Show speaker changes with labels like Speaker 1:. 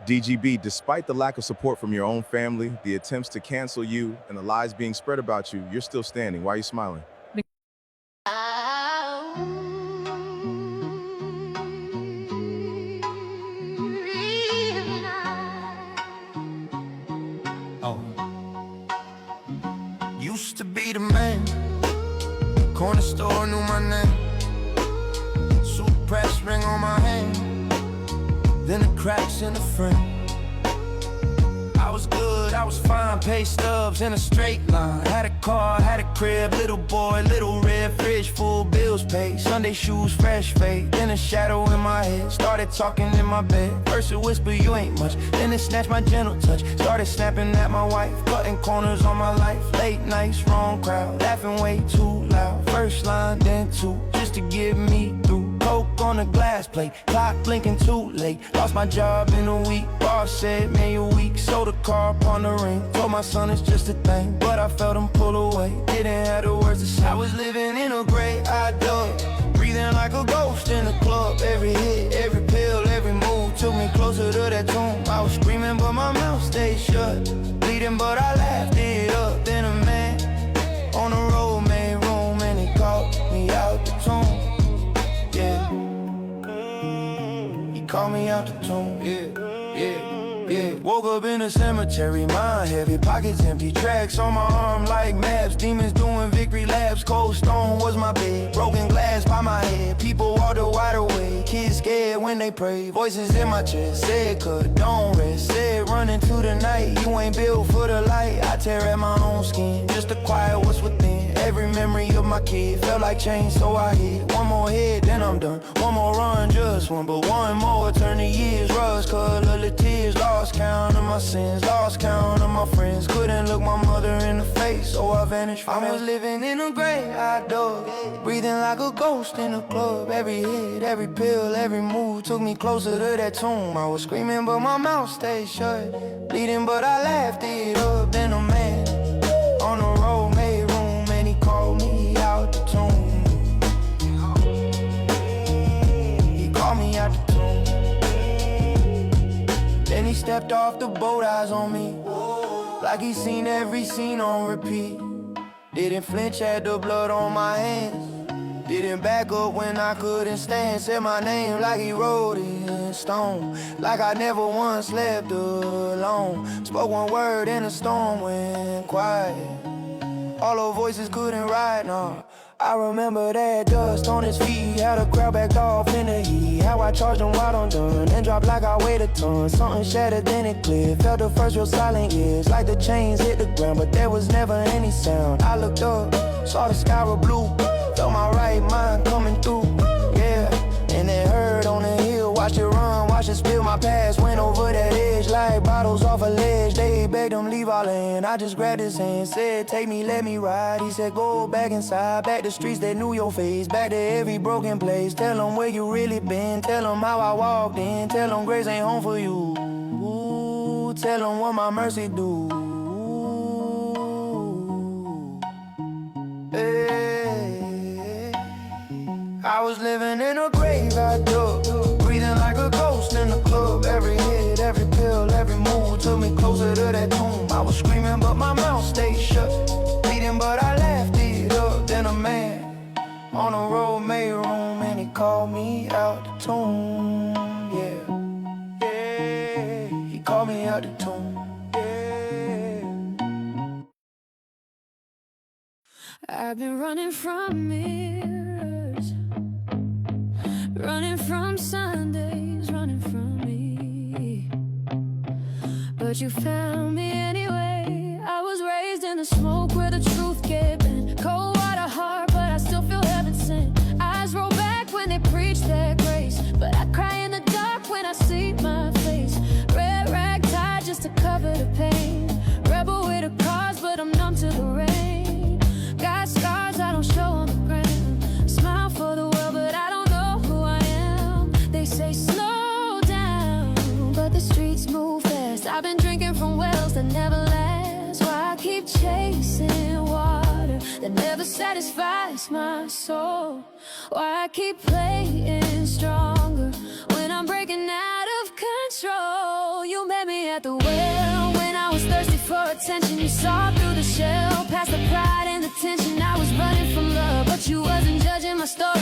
Speaker 1: DGB, despite the lack of support from your own family, the attempts to cancel you, and the lies being spread about you, you're still standing. Why are you smiling?
Speaker 2: Oh. Used to be the man, corner store knew my name, suit press ring on my hand, then the cracks in the frame. I was good, I was fine, pay stubs in a straight line. Had a car, had a crib, little boy, little red fridge, full bills paid. Sunday shoes, fresh fade, then a shadow in my head. Started talking in my bed, first it whisper, you ain't much. Then it snatched my gentle touch, started snapping at my wife. Cutting corners on my life, late nights, wrong crowd. Laughing way too loud, first line, then two, just to get me through. Coke on a glass plate, clock blinking too late. Lost my job in a week, boss said, man, you're weak. Sold a car upon the ring, told my son it's just a thing. But I felt him pull away, didn't have the words to say. I was living in a gray idea, breathing like a ghost in the club. Every hit, every pill, every move took me closer to that tomb. I was screaming but my mouth stayed shut, bleeding but I laughed it up. Then a man on the road made room and he called me out the tomb. Yeah, he called me out the tomb. Yeah. Woke up in a cemetery, mind heavy, pockets empty, tracks on my arm like maps. Demons doing victory laps, cold stone was my bed, broken glass by my head. People walked a wide away, kids scared when they pray. Voices in my chest said, cut, don't rest. Said, run into the night, you ain't built for the light. I tear at my own skin, just to quiet what's within. Every memory of my kid felt like change, so I hit one more hit, then I'm done. One more run, just one, but one more turn to years. Rust, color the tears, lost count of my sins, lost count of my friends. Couldn't look my mother in the face, so I vanished from I was living in a gray-eyed dog, breathing like a ghost in a club. Every hit, every pill, every move took me closer to that tomb. I was screaming but my mouth stayed shut, bleeding but I laughed it up. Then a man on the road made room and he called me out the tomb. He called me out the tomb. Then he stepped off the boat, eyes on me, like he seen every scene on repeat. Didn't flinch at the blood on my hands, didn't back up when I couldn't stand. Said my name like he wrote it in stone, like I never once left alone. Spoke one word and the storm went quiet. All those voices couldn't ride, no. I remember that dust on his feet, had a crowd backed off in the heat. How I charged him while I'm done, and dropped like I weighed a ton. Something shattered, then it cleared. Felt the first real silent years, like the chains hit the ground, but there was never any sound. I looked up, saw the sky was blue, felt my right mind coming through. Yeah, and it hurt on the hill. Watched it run, watched it spill. My past went over that edge like bottles off a ledge. They begged him leave all in, I just grabbed his hand, said take me, let me ride. He said go back inside, back to streets that knew your face, back to every broken place. Tell them where you really been, tell them how I walked in, tell them grace ain't home for you. Ooh, tell them what my mercy do. Hey, I was living in a grave I dug, breathing like a ghost in the club. Every hit, every pill, every move took me closer to that tomb. I was screaming but my mouth stayed shut, bleeding but I laughed it up. Then a man on the road made room and he called me out the tomb. Yeah, he called me out the tomb.
Speaker 3: I've been running from mirrors, running from Sundays, running from me. But you found me anyway. I was raised in the smoke where the truth get bent. Cold water heart, but I still feel heaven sent. Eyes roll back when they preach their grace, but I cry in the dark when I see my face. Red rag tied just to cover the pain. Rebel with a cause, but I'm numb to the rain. Got scars I don't show on the ground. Smile for the world, but I don't know who I am. They say slow down, but the streets move fast. I've been drinking from wells that never last. Why I keep chasing water that never satisfies my soul? Why I keep playing stronger when I'm breaking out of control? You at the well when I was thirsty for attention. You saw through the shell, past the pride and the tension. I was running from love, but you wasn't judging my story.